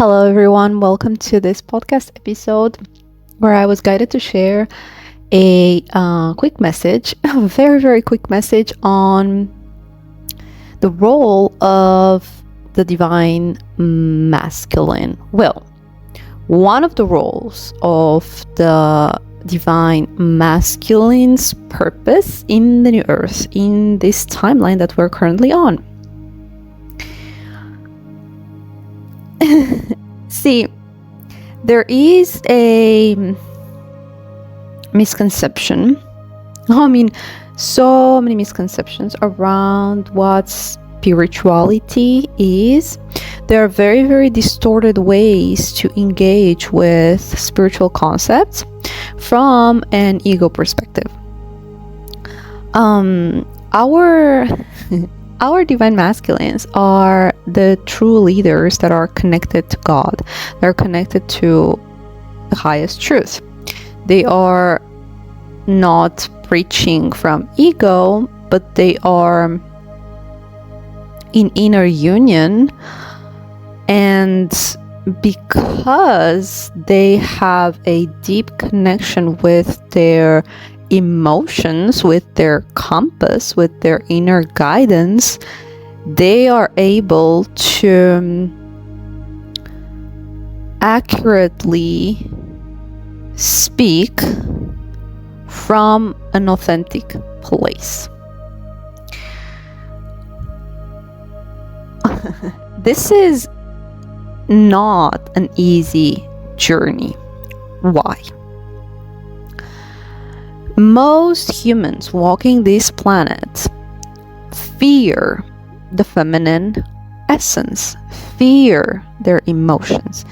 Hello, everyone. Welcome to this podcast episode where I was guided to share a quick message, a very, very quick message on the role of the divine masculine. Well, one of the roles of the divine masculine's purpose in the new earth, in this timeline that we're currently on. See, there is a misconception. So many misconceptions around what spirituality is. There are very, very distorted ways to engage with spiritual concepts from an ego perspective. Our divine masculines are the true leaders that are connected to God. They're connected to the highest truth. They are not preaching from ego, but they are in inner union. And because they have a deep connection with their emotions, with their compass, with their inner guidance, they are able to accurately speak from an authentic place. This is not an easy journey. Why? Most humans walking this planet fear the feminine essence, fear their emotions,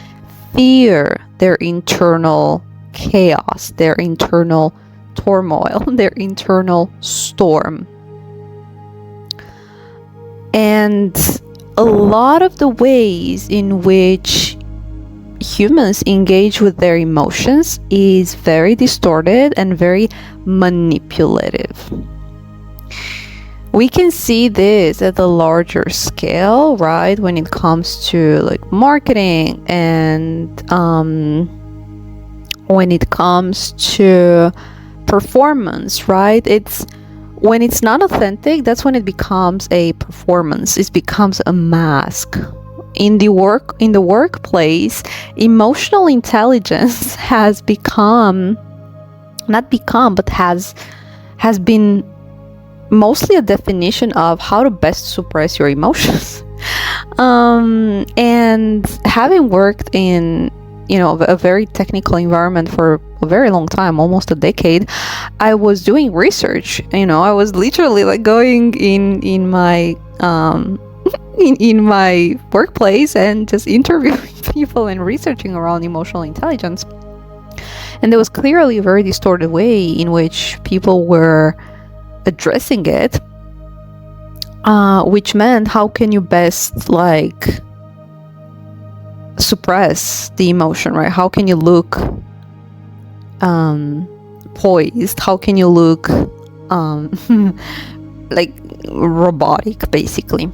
fear their internal chaos, their internal turmoil, their internal storm. And a lot of the ways in which humans engage with their emotions is very distorted and very manipulative. We can see this at the larger scale, right? When it comes to like marketing and when it comes to performance, right? When it's not authentic, that's when it becomes a performance. It becomes a mask. In the workplace, emotional intelligence has been mostly a definition of how to best suppress your emotions. And having worked in a very technical environment for a very long time, almost a decade, I was doing research. I was literally like going in my in my workplace and just interviewing people and researching around emotional intelligence. And there was clearly a very distorted way in which people were addressing it, which meant how can you best suppress the emotion, right? How can you look poised? How can you look like robotic, basically?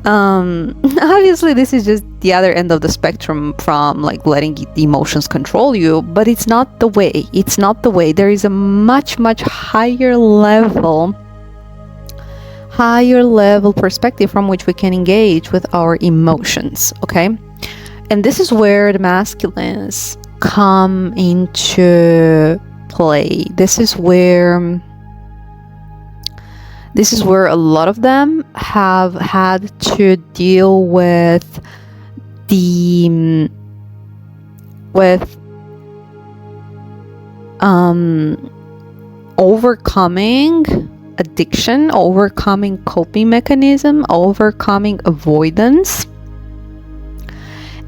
Obviously this is just the other end of the spectrum from like letting the emotions control you, but it's not the way. There is a much higher level perspective from which we can engage with our emotions. Okay, and this is where the masculines come into play. This is where a lot of them have had to deal with overcoming addiction, overcoming coping mechanism, overcoming avoidance,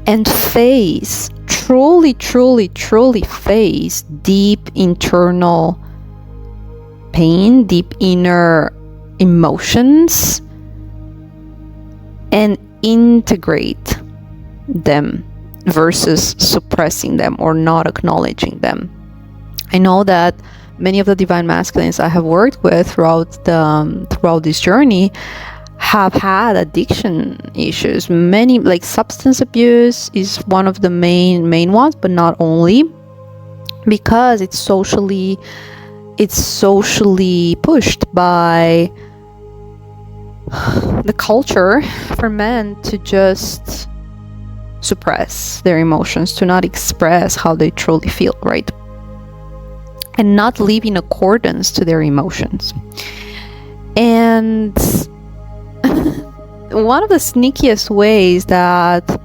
and truly face deep internal pain, deep inner emotions, and integrate them versus suppressing them or not acknowledging them. I know that many of the divine masculines I have worked with throughout this journey have had addiction issues. Many, like substance abuse is one of the main ones, but not only, because it's socially pushed by the culture for men to just suppress their emotions, to not express how they truly feel, right? And not live in accordance to their emotions. And one of the sneakiest ways that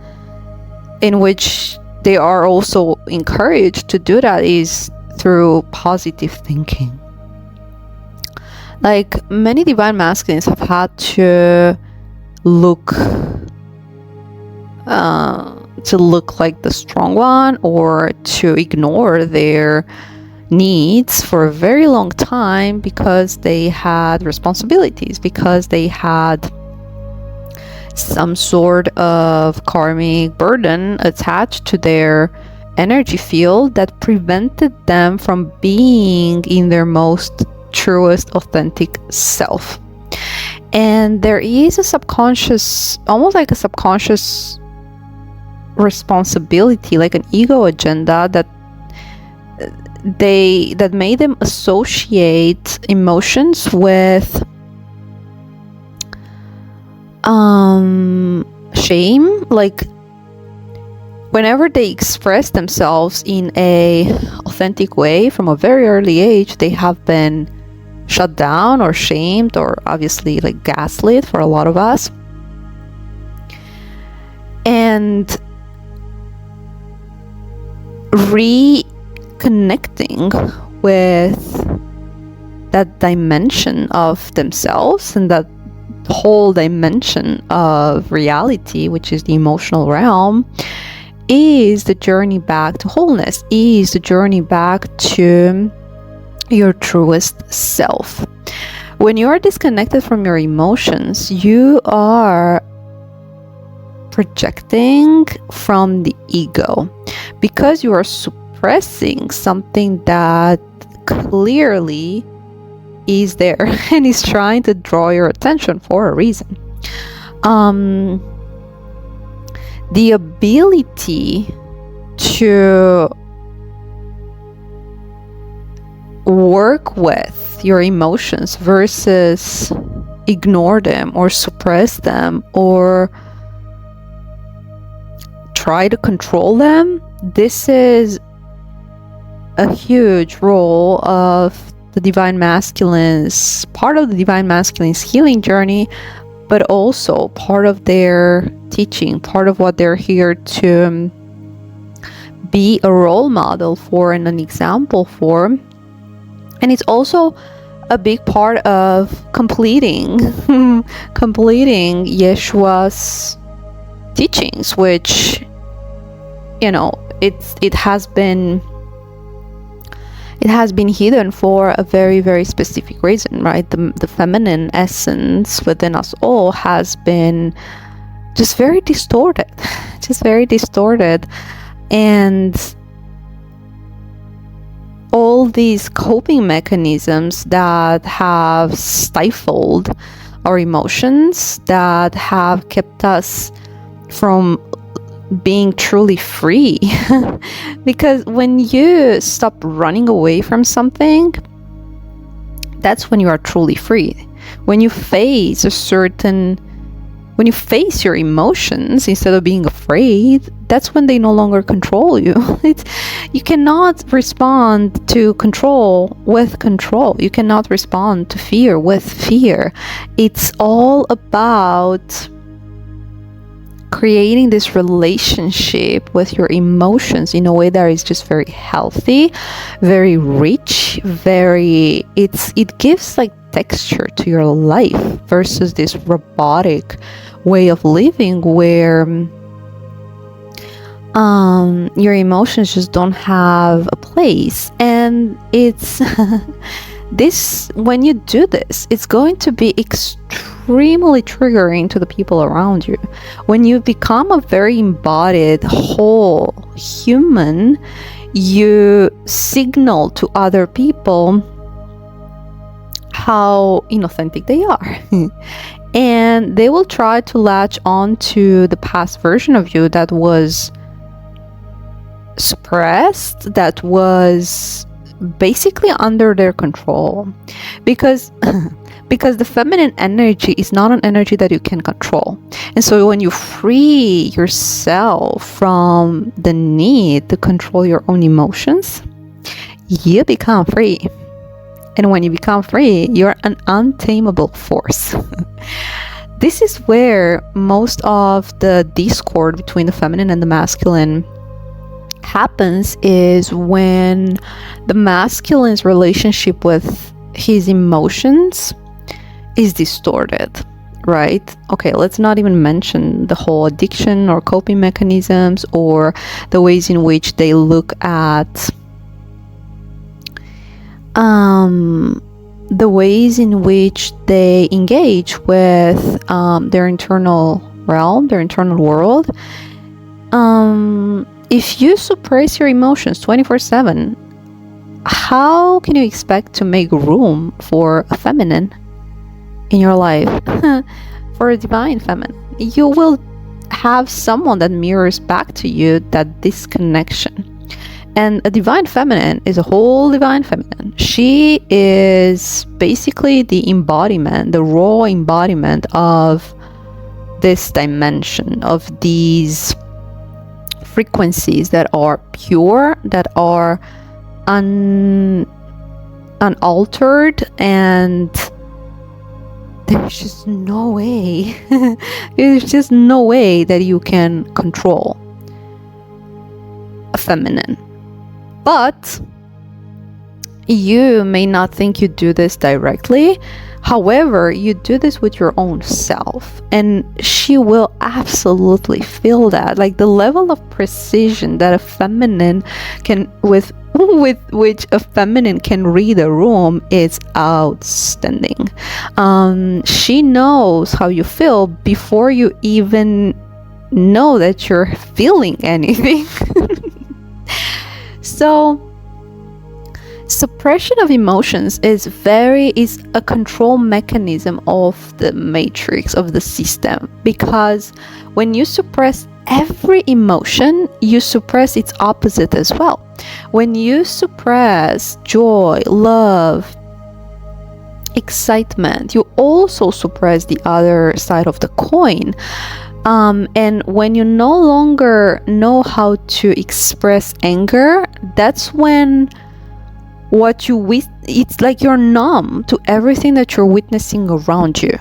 in which they are also encouraged to do that is through positive thinking. Like, many divine masculines have had to look like the strong one, or to ignore their needs for a very long time, because they had responsibilities, because they had some sort of karmic burden attached to their energy field that prevented them from being in their most truest, authentic self. And there is a subconscious, almost like a subconscious responsibility, like an ego agenda that made them associate emotions with shame. Like, whenever they express themselves in a authentic way from a very early age, they have been shut down or shamed, or obviously like gaslit for a lot of us. And reconnecting with that dimension of themselves and that whole dimension of reality, which is the emotional realm, is the journey back to wholeness, is the journey back to your truest self. When you are disconnected from your emotions, you are projecting from the ego, because you are suppressing something that clearly is there and is trying to draw your attention for a reason. The ability to work with your emotions versus ignore them or suppress them or try to control them, this is a huge role of the divine masculines, part of the divine masculines healing journey, but also part of their teaching, part of what they're here to be a role model for and an example for. And it's also a big part of completing Yeshua's teachings, which, you know, it has been hidden for a very, very specific reason, right? The feminine essence within us all has been just very distorted, and all these coping mechanisms that have stifled our emotions, that have kept us from being truly free. Because when you stop running away from something, that's when you are truly free. When you face your emotions instead of being afraid, that's when they no longer control you. You cannot respond to control with control. You cannot respond to fear with fear. It's all about creating this relationship with your emotions in a way that is just very healthy, very rich, it gives like texture to your life versus this robotic way of living where your emotions just don't have a place. And it's when you do this, it's going to be extremely triggering to the people around you. When you become a very embodied whole human, you signal to other people how inauthentic they are. and they will try to latch on to the past version of you that was suppressed, that was basically under their control, because the feminine energy is not an energy that you can control. And so when you free yourself from the need to control your own emotions, you become free. And when you become free, you're an untamable force. This is where most of the discord between the feminine and the masculine happens, is when the masculine's relationship with his emotions is distorted, right? Okay, let's not even mention the whole addiction or coping mechanisms, or the ways in which they look at the ways in which they engage with their internal realm, their internal world. If you suppress your emotions 24/7, how can you expect to make room for a feminine in your life? For a divine feminine, you will have someone that mirrors back to you that disconnection. And a divine feminine is a whole divine feminine. She is basically the embodiment, the raw embodiment of this dimension, of these frequencies that are pure, that are unaltered, and there's just no way there's just no way that you can control a feminine. But you may not think you do this directly. However, you do this with your own self, and she will absolutely feel that. Like, the level of precision that a feminine can, with which a feminine can read a room, is outstanding. She knows how you feel before you even know that you're feeling anything. So suppression of emotions is a control mechanism of the matrix, of the system, because when you suppress every emotion, you suppress its opposite as well. When you suppress joy, love, excitement, you also suppress the other side of the coin. And when you no longer know how to express anger, that's when it's like you're numb to everything that you're witnessing around you.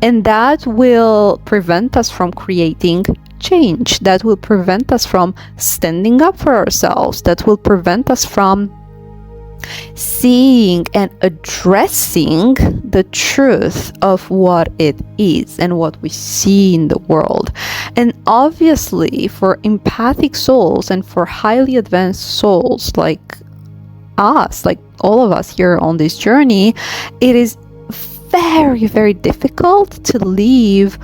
And that will prevent us from creating change. That will prevent us from standing up for ourselves. That will prevent us from seeing and addressing the truth of what it is and what we see in the world. And obviously, for empathic souls and for highly advanced souls like us, like all of us here on this journey, it is very, very difficult to live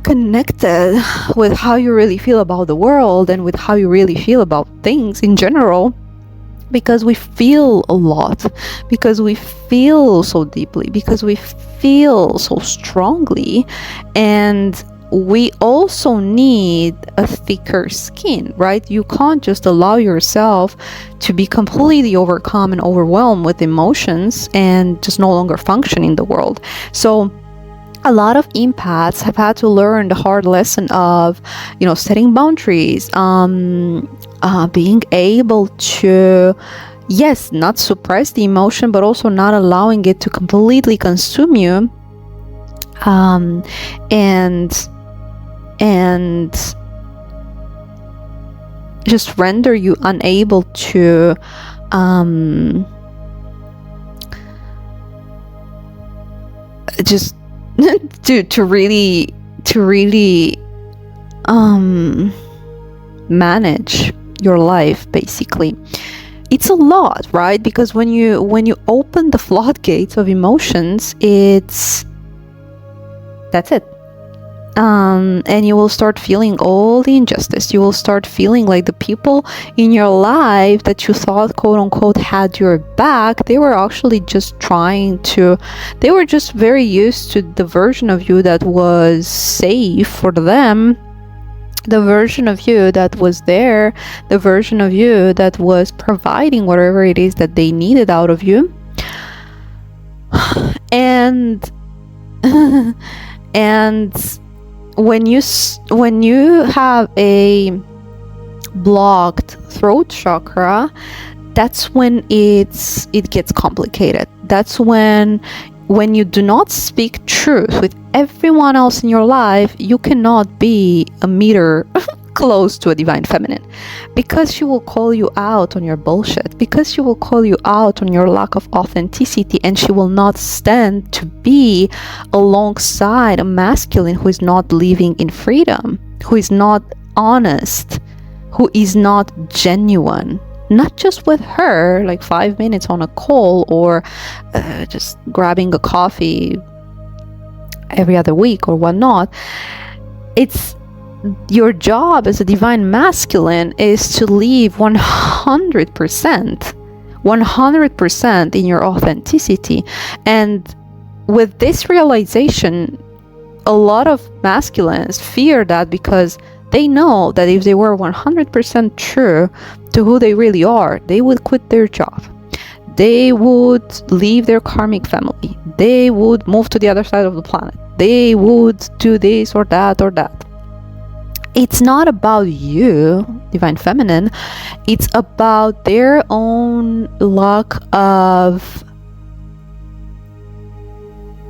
connected with how you really feel about the world and with how you really feel about things in general, because we feel a lot, because we feel so deeply, because we feel so strongly, and we also need a thicker skin, right? You can't just allow yourself to be completely overcome and overwhelmed with emotions and just no longer function in the world. So a lot of empaths have had to learn the hard lesson of, setting boundaries, being able to, yes, not suppress the emotion, but also not allowing it to completely consume you, and just render you unable to just to really manage your life. Basically, it's a lot, right? Because when you open the floodgates of emotions, that's it. and you will start feeling all the injustice. You will start feeling like the people in your life that you thought, quote unquote, had your back, they were actually just they were just very used to the version of you that was safe for them, the version of you that was there, the version of you that was providing whatever it is that they needed out of you. And and when you have a blocked throat chakra, that's when it gets complicated. That's when you do not speak truth with everyone else in your life, you cannot be a meter close to a divine feminine, because she will call you out on your bullshit, because she will call you out on your lack of authenticity, and she will not stand to be alongside a masculine who is not living in freedom, who is not honest, who is not genuine. Not just with her, like 5 minutes on a call, or just grabbing a coffee every other week or whatnot. It's your job as a divine masculine is to live 100% in your authenticity. And with this realization, a lot of masculines fear that, because they know that if they were 100% true to who they really are, they would quit their job. They would leave their karmic family. They would move to the other side of the planet. They would do this or that or that. It's not about you, divine feminine. It's about their own lack of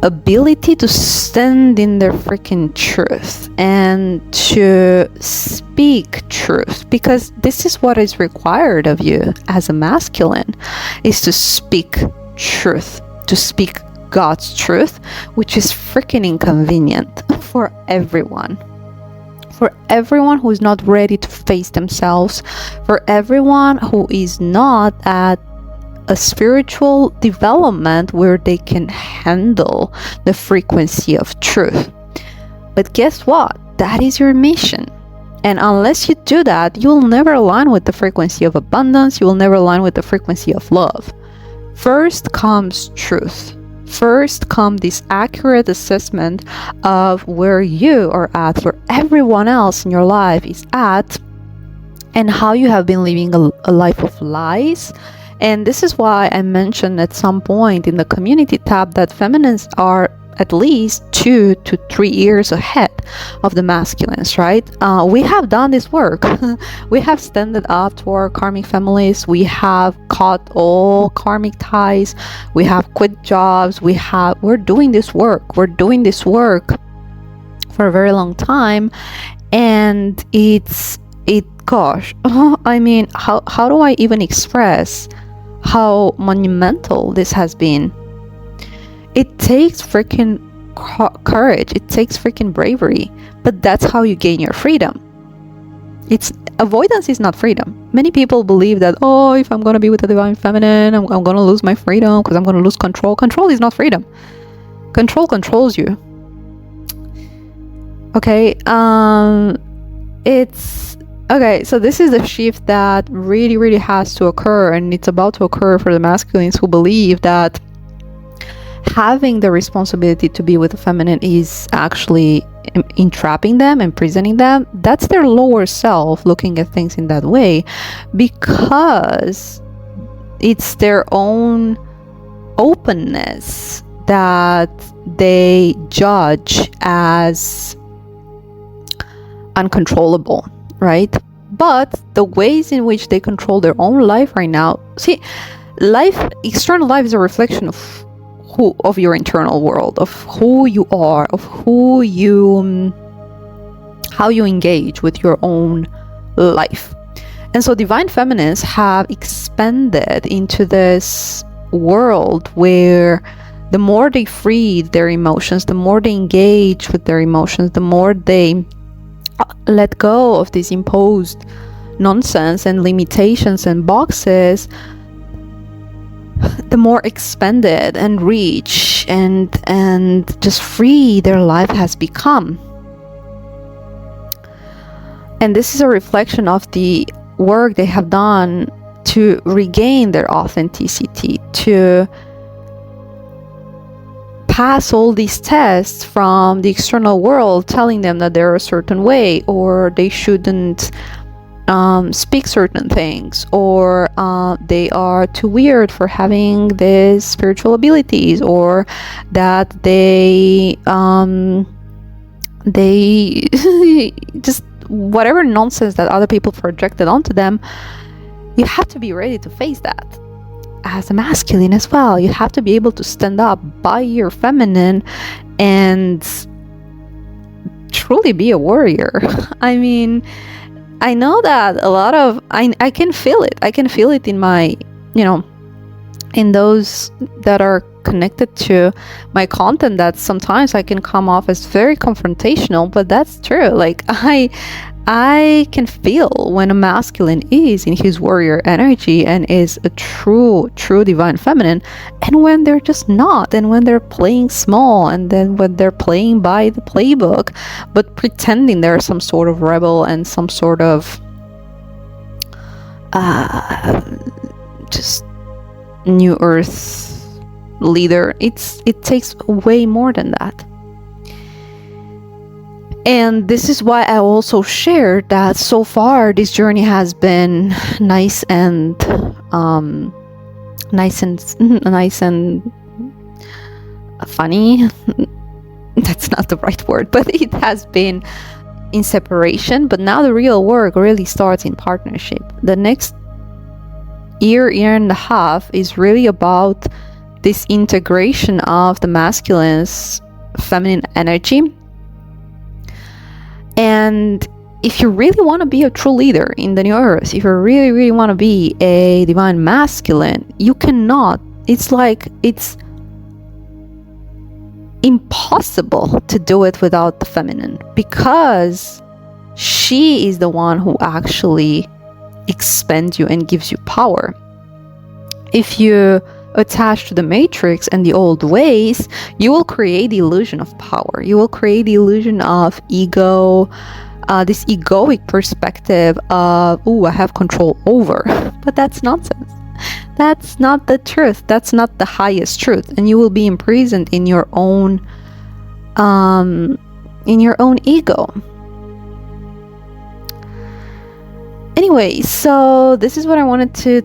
ability to stand in their freaking truth and to speak truth, because this is what is required of you as a masculine, is to speak truth, to speak God's truth, which is freaking inconvenient for everyone. For everyone who is not ready to face themselves, for everyone who is not at a spiritual development where they can handle the frequency of truth. But guess what? That is your mission. And unless you do that, you will never align with the frequency of abundance. You will never align with the frequency of love. First comes truth. First comes this accurate assessment of where you are at, where everyone else in your life is at, and how you have been living a life of lies. And this is why I mentioned at some point in the community tab that feminines are at least 2 to 3 years ahead of the masculines, right? We have done this work. We have standed up to our karmic families. We have cut all karmic ties. We have quit jobs. We're doing this work. We're doing this work for a very long time. And gosh, I mean, how do I even express how monumental this has been? It takes freaking courage. It takes freaking bravery. But that's how you gain your freedom. Avoidance is not freedom. Many people believe that, if I'm going to be with the divine feminine, I'm going to lose my freedom because I'm going to lose control. Control is not freedom. Control controls you. Okay. Okay, so this is a shift that really, really has to occur, and it's about to occur for the masculines who believe that having the responsibility to be with the feminine is actually entrapping them, imprisoning them. That's their lower self looking at things in that way, because it's their own openness that they judge as uncontrollable, right? But the ways in which they control their own life right now, external life is a reflection of your internal world, of who you are, of how you engage with your own life. And so divine feminines have expanded into this world where the more they free their emotions, the more they engage with their emotions, the more they let go of this imposed nonsense and limitations and boxes, the more expanded and rich and just free their life has become. And this is a reflection of the work they have done to regain their authenticity, to pass all these tests from the external world telling them that they're a certain way, or they shouldn't speak certain things, or they are too weird for having these spiritual abilities, or that they just whatever nonsense that other people projected onto them. You have to be ready to face that as a masculine as well. You have to be able to stand up by your feminine and truly be a warrior. I mean, I know that a lot of I can feel it. I can feel it in my, in those that are connected to my content, that sometimes I can come off as very confrontational, but that's true. Like I can feel when a masculine is in his warrior energy and is a true divine feminine, and when they're just not, and when they're playing small, and then when they're playing by the playbook, but pretending they're some sort of rebel and some sort of just new earth leader. It takes way more than that. And this is why I also shared that so far this journey has been nice and funny. That's not the right word, but it has been in separation. But now the real work really starts in partnership. The next year and a half is really about this integration of the masculine's feminine energy. And if you really want to be a true leader in the new earth, if you really, really want to be a divine masculine, you cannot. It's impossible to do it without the feminine, because she is the one who actually expands you and gives you power. If you attach to the matrix and the old ways, you will create the illusion of power. You will create the illusion of ego, this egoic perspective of, I have control over. But that's nonsense. That's not the truth. That's not the highest truth. And you will be imprisoned in your own ego. Anyway, so this is what I wanted to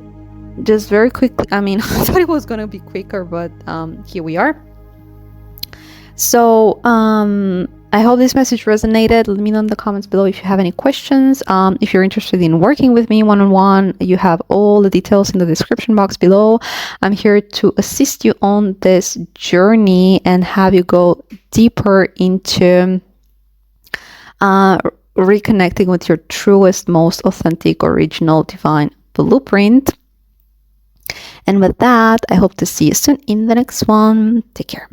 just very quickly. I mean, I thought it was gonna be quicker, but here we are. So I hope this message resonated. Let me know in the comments below if you have any questions. If you're interested in working with me one-on-one, you have all the details in the description box below. I'm here to assist you on this journey and have you go deeper into reconnecting with your truest, most authentic, original, divine blueprint. And with that, I hope to see you soon in the next one. Take care.